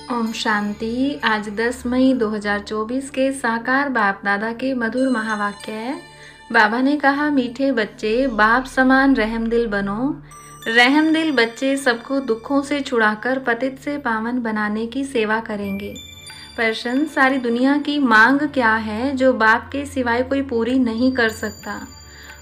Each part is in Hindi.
ओम शांति। आज 10 मई 2024 के साकार बाप दादा के मधुर महावाक्य है। बाबा ने कहा, मीठे बच्चे बाप समान रहमदिल बनो। रहमदिल बच्चे सबको दुखों से छुड़ाकर पतित से पावन बनाने की सेवा करेंगे। प्रश्न, सारी दुनिया की मांग क्या है जो बाप के सिवाय कोई पूरी नहीं कर सकता?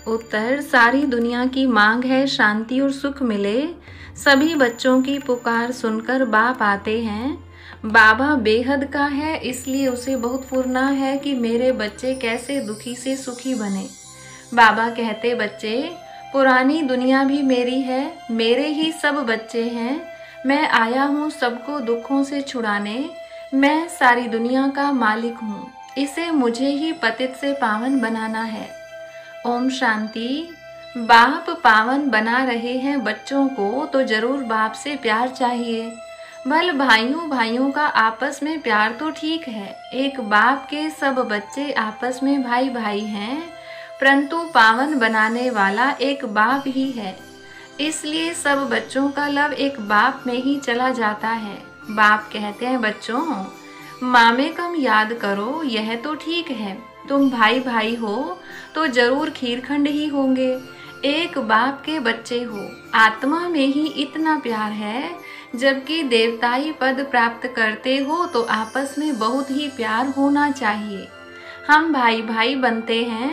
उत्तर, सारी दुनिया की मांग है शांति और सुख मिले। सभी बच्चों की पुकार सुनकर बाप आते हैं। बाबा बेहद का है, इसलिए उसे बहुत फुरना है कि मेरे बच्चे कैसे दुखी से सुखी बने। बाबा कहते, बच्चे पुरानी दुनिया भी मेरी है, मेरे ही सब बच्चे हैं। मैं आया हूँ सबको दुखों से छुड़ाने। मैं सारी दुनिया का मालिक हूँ, इसे मुझे ही पतित से पावन बनाना है। ओम शांति। बाप पावन बना रहे हैं बच्चों को, तो जरूर बाप से प्यार चाहिए। भल भाइयों का आपस में प्यार तो ठीक है, एक बाप के सब बच्चे आपस में भाई भाई हैं, परंतु पावन बनाने वाला एक बाप ही है। इसलिए सब बच्चों का लव एक बाप में ही चला जाता है। बाप कहते हैं, बच्चों मामे कम याद करो, यह तो ठीक है। तुम भाई भाई हो तो जरूर खीरखंड ही होंगे, एक बाप के बच्चे हो। आत्मा में ही इतना प्यार है, जबकि देवताई पद प्राप्त करते हो तो आपस में बहुत ही प्यार होना चाहिए। हम भाई भाई बनते हैं,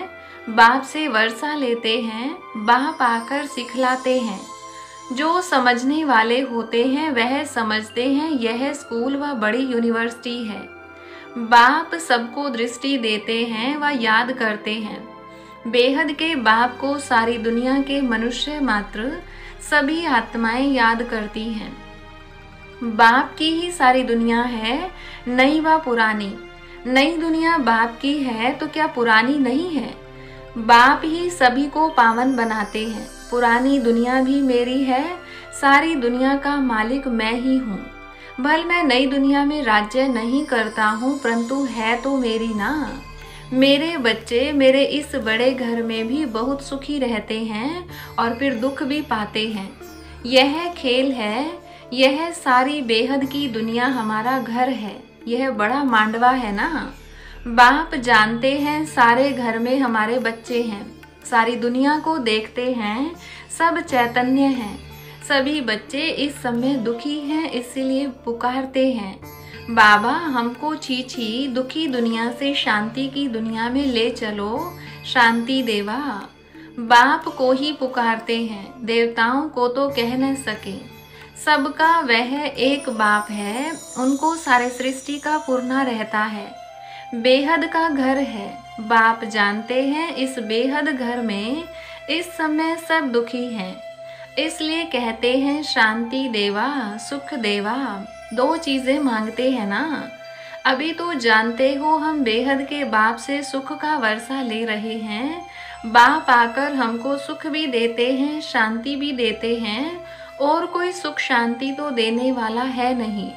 बाप से वर्षा लेते हैं, बाप आकर सिखलाते हैं। जो समझने वाले होते हैं वह समझते हैं यह स्कूल व बड़ी यूनिवर्सिटी है। बाप सबको दृष्टि देते हैं व याद करते हैं। बेहद के बाप को सारी दुनिया के मनुष्य मात्र सभी आत्माएं याद करती हैं। बाप की ही सारी दुनिया है, नई व पुरानी। नई दुनिया बाप की है तो क्या पुरानी नहीं है? बाप ही सभी को पावन बनाते हैं। पुरानी दुनिया भी मेरी है, सारी दुनिया का मालिक मैं ही हूँ। भल मैं नई दुनिया में राज्य नहीं करता हूँ, परंतु है तो मेरी ना। मेरे बच्चे मेरे इस बड़े घर में भी बहुत सुखी रहते हैं और फिर दुख भी पाते हैं। यह खेल है, यह सारी बेहद की दुनिया हमारा घर है, यह बड़ा मांडवा है ना। बाप जानते हैं सारे घर में हमारे बच्चे हैं, सारी दुनिया को देखते हैं, सब चैतन्य हैं। सभी बच्चे इस समय दुखी हैं, इसीलिए पुकारते हैं, बाबा हमको छी दुखी दुनिया से शांति की दुनिया में ले चलो, शांति देवा। बाप को ही पुकारते हैं, देवताओं को तो कह न सके। सबका वह एक बाप है, उनको सारे सृष्टि का पूर्णा रहता है। बेहद का घर है, बाप जानते हैं इस बेहद घर में इस समय सब दुखी हैं, इसलिए कहते हैं शांति देवा, सुख देवा। दो चीजें मांगते हैं ना। अभी तो जानते हो हम बेहद के बाप से सुख का वर्षा ले रहे हैं। बाप आकर हमको सुख भी देते हैं, शांति भी देते हैं, और कोई सुख शांति तो देने वाला है नहीं।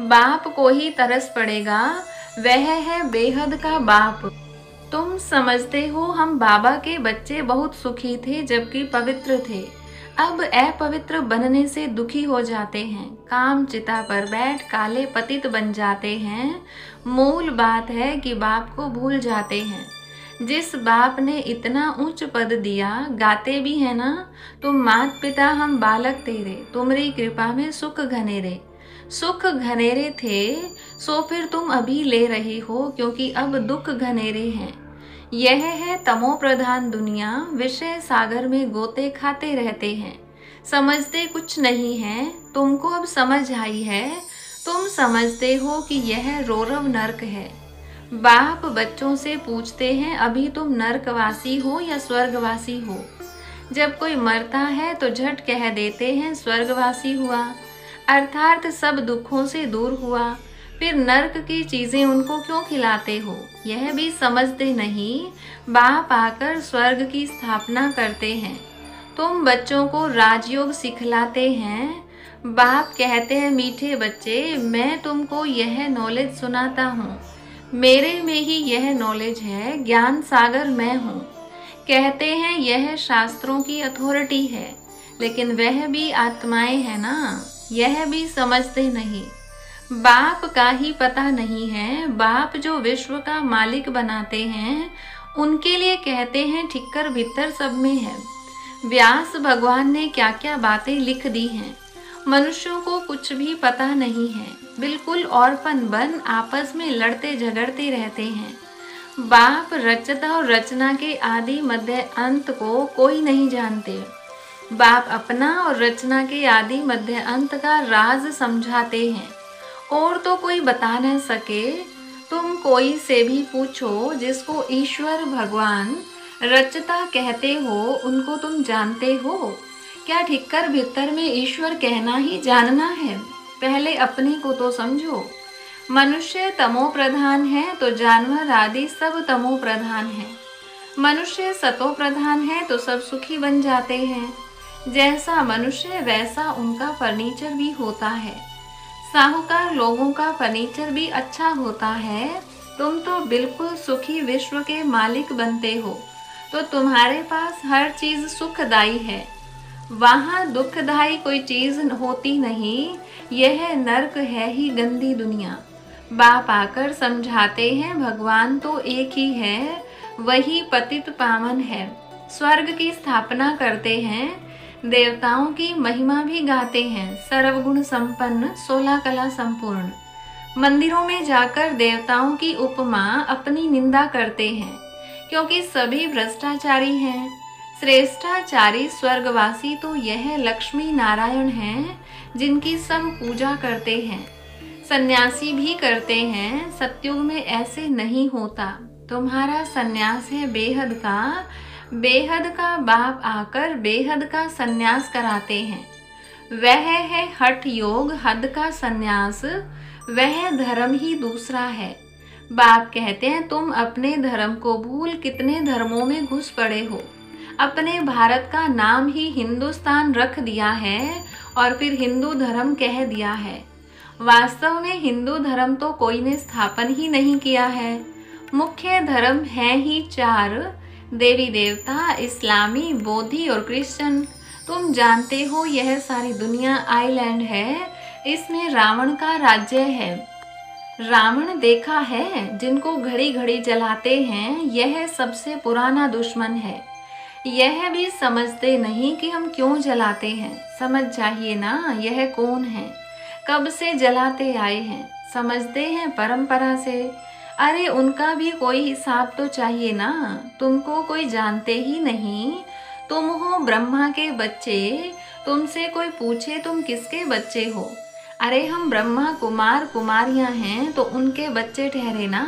बाप को ही तरस पड़ेगा, वह है बेहद का बाप। तुम समझते हो हम बाबा के बच्चे बहुत सुखी थे जबकि पवित्र थे, अब अपवित्र बनने से दुखी हो जाते हैं, काम चिता पर बैठ काले पतित बन जाते हैं। मूल बात है कि बाप को भूल जाते हैं। जिस बाप ने इतना उच्च पद दिया, गाते भी है ना, तुम मात पिता हम बालक तेरे, तुम्हारी कृपा में सुख घनेरे। सुख घनेरे थे सो फिर तुम अभी ले रहे हो, क्योंकि अब दुख घनेरे हैं। यह है तमो प्रधान दुनिया, विषय सागर में गोते खाते रहते हैं, समझते कुछ नहीं है। तुमको अब समझ आई है, तुम समझते हो कि यह रौरव नरक है। बाप बच्चों से पूछते हैं, अभी तुम नरकवासी हो या स्वर्गवासी हो? जब कोई मरता है तो झट कह देते हैं स्वर्गवासी हुआ, अर्थात सब दुखों से दूर हुआ। फिर नरक की चीजें उनको क्यों खिलाते हो, यह भी समझते नहीं। बाप आकर स्वर्ग की स्थापना करते हैं, तुम बच्चों को राजयोग सिखलाते हैं। बाप कहते हैं, मीठे बच्चे मैं तुमको यह नॉलेज सुनाता हूँ, मेरे में ही यह नॉलेज है, ज्ञान सागर मैं हूँ। कहते हैं यह शास्त्रों की अथॉरिटी है, लेकिन वह भी आत्माएं है ना, यह भी समझते नहीं। बाप का ही पता नहीं है। बाप जो विश्व का मालिक बनाते हैं, उनके लिए कहते हैं ठिक्कर भीतर सब में है। व्यास भगवान ने क्या क्या बातें लिख दी हैं। मनुष्यों को कुछ भी पता नहीं है, बिल्कुल औरपन बन आपस में लड़ते झगड़ते रहते हैं। बाप रचता और रचना के आदि मध्य अंत को कोई नहीं जानते। बाप अपना और रचना के आदि मध्य अंत का राज समझाते हैं, और तो कोई बता न सके। तुम कोई से भी पूछो जिसको ईश्वर भगवान रचता कहते हो, उनको तुम जानते हो क्या? ठिक्कर भीतर में ईश्वर कहना ही जानना है? पहले अपने को तो समझो। मनुष्य तमो प्रधान है तो जानवर आदि सब तमो प्रधान है। मनुष्य सतो प्रधान है तो सब सुखी बन जाते हैं। जैसा मनुष्य वैसा उनका फर्नीचर भी होता है। साहूकार लोगों का फर्नीचर भी अच्छा होता है। तुम तो बिल्कुल सुखी विश्व के मालिक बनते हो, तो तुम्हारे पास हर चीज सुखदायी है। वहाँ दुखदायी कोई चीज होती नहीं। यह नर्क है ही गंदी दुनिया। बाप आकर समझाते हैं भगवान तो एक ही है, वही पतित पावन है। स्वर्ग की स्थापना करते हैं, देवताओं की महिमा भी गाते हैं। सर्वगुण संपन्न 16 कला संपूर्ण। मंदिरों में जाकर देवताओं की उपमा अपनी निंदा करते हैं, क्योंकि सभी भ्रष्टाचारी हैं। श्रेष्ठाचारी स्वर्गवासी तो यह लक्ष्मी नारायण हैं, जिनकी सब पूजा करते हैं। सन्यासी भी करते हैं। सतयुग में ऐसे नहीं होता। तुम्हारा सन्यास है बेहद का। बेहद का बाप आकर बेहद का सन्यास कराते हैं। वह है हठ योग, हद का सन्यास। वह धर्म ही दूसरा है। बाप कहते हैं तुम अपने धर्म को भूल कितने धर्मों में घुस पड़े हो। अपने भारत का नाम ही हिंदुस्तान रख दिया है और फिर हिंदू धर्म कह दिया है। वास्तव में हिंदू धर्म तो कोई ने स्थापन ही नहीं किया है। मुख्य धर्म है ही 4, देवी देवता, इस्लामी, बौद्धि और क्रिश्चियन। तुम जानते हो यह सारी दुनिया आइलैंड है। इसमें रावण का राज्य है। रावण देखा है, जिनको घड़ी घड़ी जलाते हैं। यह सबसे पुराना दुश्मन है। यह भी समझते नहीं कि हम क्यों जलाते हैं। समझ चाहिए ना, यह कौन है, कब से जलाते आए हैं। समझते हैं परंपरा से। अरे उनका भी कोई हिसाब तो चाहिए ना। तुमको कोई जानते ही नहीं। तुम हो ब्रह्मा के बच्चे। तुमसे कोई पूछे तुम किसके बच्चे हो? अरे हम ब्रह्मा कुमार कुमारियां हैं, तो उनके बच्चे ठहरे ना।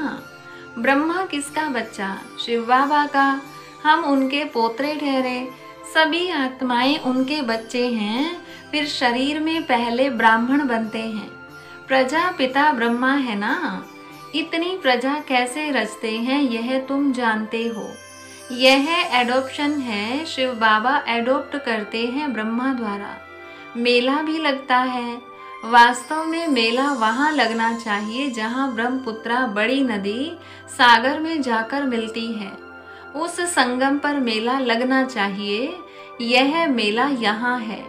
ब्रह्मा किसका बच्चा? शिव बाबा का। हम उनके पोतरे ठहरे। सभी आत्माएं उनके बच्चे हैं। फिर शरीर में पहले ब्राह्मण बनते हैं। प्रजा पिता ब्रह्मा है ना। इतनी प्रजा कैसे रचते हैं यह तुम जानते हो। यह एडॉप्शन है। शिव बाबा एडॉप्ट करते हैं ब्रह्मा द्वारा। मेला भी लगता है। वास्तव में मेला वहाँ लगना चाहिए जहाँ ब्रह्मपुत्रा बड़ी नदी सागर में जाकर मिलती है। उस संगम पर मेला लगना चाहिए। यह मेला यहाँ है।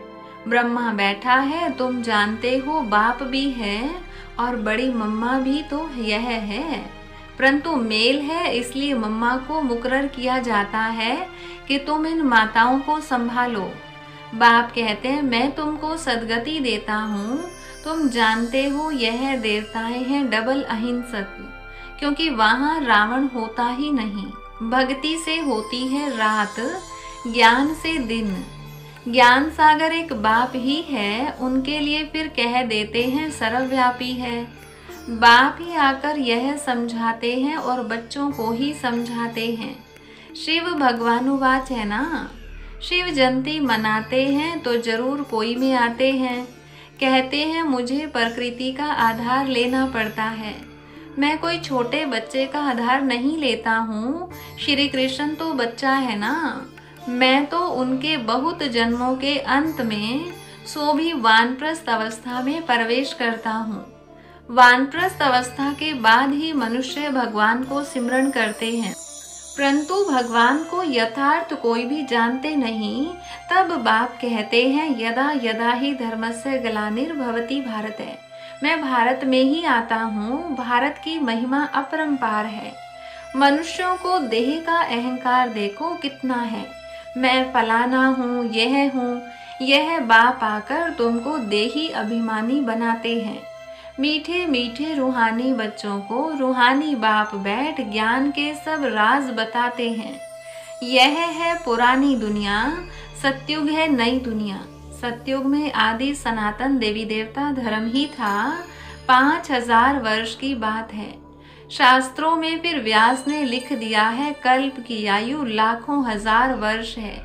ब्रह्मा बैठा है, तुम जानते हो। बाप भी है और बड़ी मम्मा भी तो यह है। परंतु मेल है, इसलिए मम्मा को मुकर्रर किया जाता है कि तुम इन माताओं को संभालो। बाप कहते हैं मैं तुमको सदगति देता हूँ। तुम जानते हो यह देवताएं हैं डबल अहिंसक, क्योंकि वहाँ रावण होता ही नहीं। भक्ति से होती है रात, ज्ञान से दिन। ज्ञान सागर एक बाप ही है। उनके लिए फिर कह देते हैं सर्वव्यापी है। बाप ही आकर यह समझाते हैं और बच्चों को ही समझाते हैं। शिव भगवानुवाच है ना। शिव जयंती मनाते हैं तो जरूर कोई में आते हैं। कहते हैं मुझे प्रकृति का आधार लेना पड़ता है। मैं कोई छोटे बच्चे का आधार नहीं लेता हूँ। श्री कृष्ण तो बच्चा है ना। मैं तो उनके बहुत जन्मों के अंत में सो भी वानप्रस्थ अवस्था में प्रवेश करता हूँ। वानप्रस्थ अवस्था के बाद ही मनुष्य भगवान को सिमरण करते हैं, परंतु भगवान को यथार्थ कोई भी जानते नहीं। तब बाप कहते हैं यदा यदा ही धर्मस्य ग्लानिर्भवति भारत है। मैं भारत में ही आता हूँ। भारत की महिमा अपरंपार है। मनुष्यों को देह का अहंकार देखो कितना है। मैं फलाना हूँ, यह बाप आकर तुमको देही अभिमानी बनाते हैं। मीठे मीठे रूहानी बच्चों को रूहानी बाप बैठ ज्ञान के सब राज बताते हैं। यह है पुरानी दुनिया, सतयुग है नई दुनिया। सतयुग में आदि सनातन देवी देवता धर्म ही था। 5000 वर्ष की बात है। शास्त्रों में फिर व्यास ने लिख दिया है कल्प की आयु लाखों हजार वर्ष है।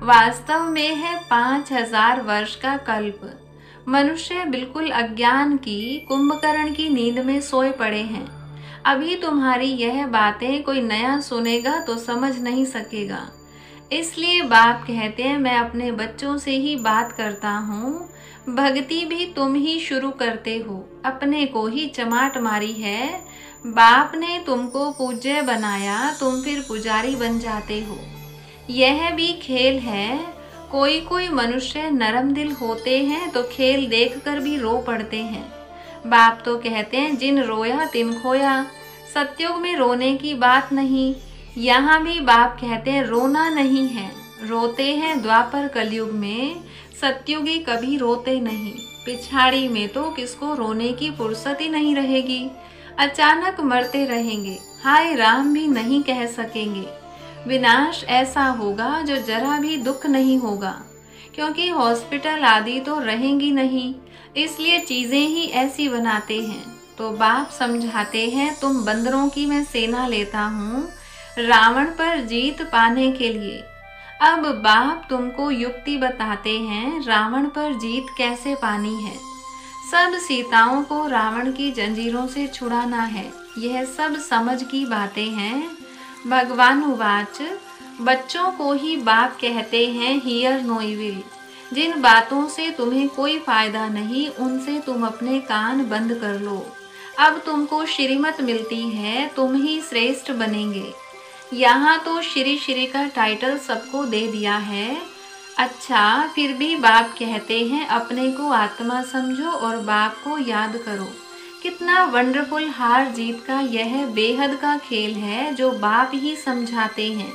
वास्तव में है 5000 वर्ष का कल्प। मनुष्य बिल्कुल अज्ञान की कुंभकर्ण की नींद में सोए पड़े हैं। अभी तुम्हारी यह बातें कोई नया सुनेगा तो समझ नहीं सकेगा। इसलिए बाप कहते हैं मैं अपने बच्चों से ही बात करता हूँ। भक्ति भी तुम ही शुरू करते हो, अपने को ही चमाट मारी है। बाप ने तुमको पूज्य बनाया, तुम फिर पुजारी बन जाते हो। यह भी खेल है। कोई कोई मनुष्य नरम दिल होते हैं तो खेल देखकर भी रो पड़ते हैं। बाप तो कहते हैं जिन रोया तिन खोया। सतयुग में रोने की बात नहीं। यहाँ भी बाप कहते हैं रोना नहीं है, रोते हैं द्वापर कलयुग में। सतयुगी कभी रोते नहीं। पिछाड़ी में तो किसको रोने की फुर्सत ही नहीं रहेगी। अचानक मरते रहेंगे, हाय राम भी नहीं कह सकेंगे। विनाश ऐसा होगा जो जरा भी दुख नहीं होगा, क्योंकि हॉस्पिटल आदि तो रहेंगी नहीं। इसलिए चीजें ही ऐसी बनाते हैं। तो बाप समझाते हैं तुम बंदरों की मैं सेना लेता हूँ रावण पर जीत पाने के लिए। अब बाप तुमको युक्ति बताते हैं रावण पर जीत कैसे पानी है। सब सीताओं को रावण की जंजीरों से छुड़ाना है। यह सब समझ की बातें हैं। भगवान उवाच, बच्चों को ही बाप कहते हैं हियर नो इविल। जिन बातों से तुम्हें कोई फायदा नहीं उनसे तुम अपने कान बंद कर लो। अब तुमको श्रीमत मिलती है, तुम ही श्रेष्ठ बनेंगे। यहाँ तो श्री श्री का टाइटल सबको दे दिया है। अच्छा, फिर भी बाप कहते हैं अपने को आत्मा समझो और बाप को याद करो। कितना वंडरफुल हार जीत का यह बेहद का खेल है जो बाप ही समझाते हैं।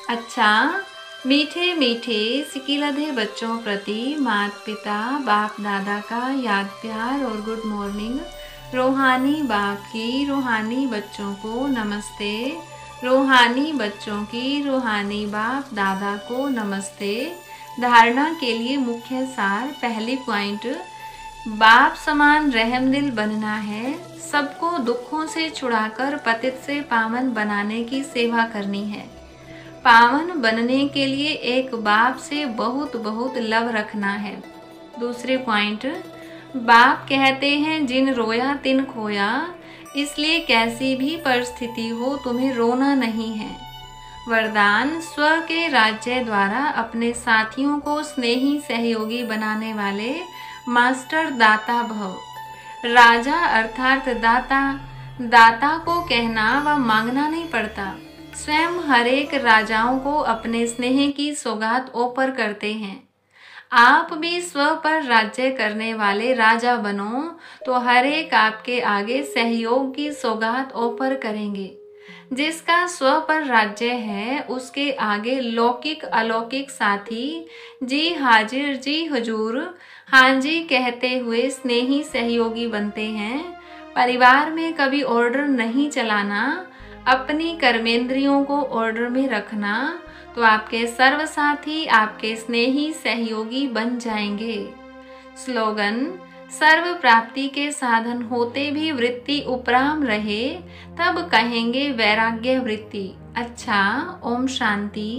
अच्छा, मीठे मीठे सिकिलधे बच्चों प्रति माता पिता बाप दादा का याद प्यार और गुड मॉर्निंग। रूहानी बाप की रूहानी बच्चों को नमस्ते। रूहानी बच्चों की रूहानी बाप दादा को नमस्ते। धारणा के लिए मुख्य सार। पहली पॉइंट, बाप समान रहम दिल बनना है। सबको दुखों से छुड़ाकर पतित से पावन बनाने की सेवा करनी है। पावन बनने के लिए एक बाप से बहुत बहुत लव रखना है। दूसरे पॉइंट, बाप कहते हैं जिन रोया तिन खोया। इसलिए कैसी भी परिस्थिति हो तुम्हें रोना नहीं है। वरदान, स्व के राज्य द्वारा अपने साथियों को स्नेही सहयोगी बनाने वाले मास्टर दाता भव। राजा अर्थात दाता, दाता को कहना व मांगना नहीं पड़ता। स्वयं हरेक राजाओं को अपने स्नेह की सौगात ओपर करते हैं। आप भी स्व पर राज्य करने वाले राजा बनो तो हर एक आपके आगे सहयोग की सौगात ओपर करेंगे। जिसका स्व पर राज्य है उसके आगे लौकिक अलौकिक साथी जी हाजिर जी हुजूर हाँ जी कहते हुए स्नेही सहयोगी बनते हैं। परिवार में कभी ऑर्डर नहीं चलाना, अपनी कर्मेंद्रियों को ऑर्डर में रखना, तो आपके सर्वसाथी आपके स्नेही सहयोगी बन जाएंगे। स्लोगन, सर्व प्राप्ति के साधन होते भी वृत्ति उपराम रहे तब कहेंगे वैराग्य वृत्ति। अच्छा, ओम शांति।